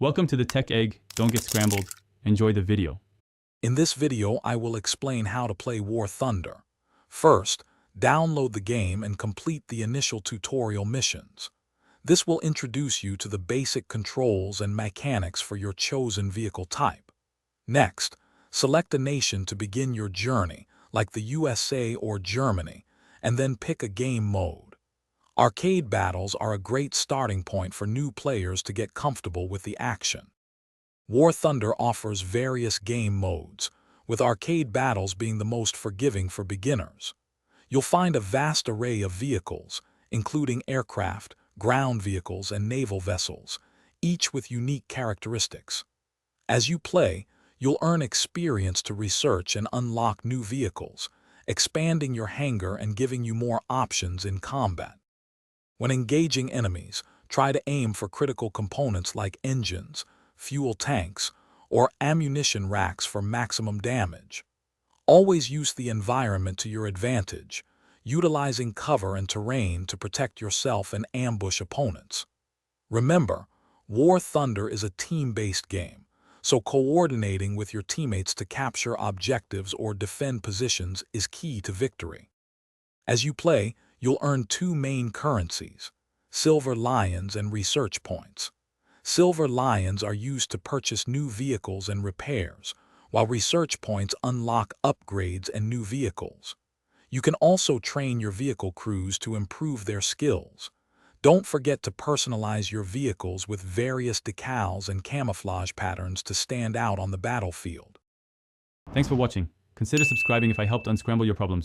Welcome to the Tech Egg. Don't get scrambled. Enjoy the video. In this video, I will explain how to play War Thunder. First, download the game and complete the initial tutorial missions. This will introduce you to the basic controls and mechanics for your chosen vehicle type. Next, select a nation to begin your journey, like the USA or Germany, and then pick a game mode. Arcade battles are a great starting point for new players to get comfortable with the action. War Thunder offers various game modes, with arcade battles being the most forgiving for beginners. You'll find a vast array of vehicles, including aircraft, ground vehicles, and naval vessels, each with unique characteristics. As you play, you'll earn experience to research and unlock new vehicles, expanding your hangar and giving you more options in combat. When engaging enemies, try to aim for critical components like engines, fuel tanks, or ammunition racks for maximum damage. Always use the environment to your advantage, utilizing cover and terrain to protect yourself and ambush opponents. Remember, War Thunder is a team-based game, so coordinating with your teammates to capture objectives or defend positions is key to victory. As you play, you'll earn two main currencies, Silver Lions and Research Points. Silver Lions are used to purchase new vehicles and repairs, while Research Points unlock upgrades and new vehicles. You can also train your vehicle crews to improve their skills. Don't forget to personalize your vehicles with various decals and camouflage patterns to stand out on the battlefield. Thanks for watching. Consider subscribing if I helped unscramble your problems.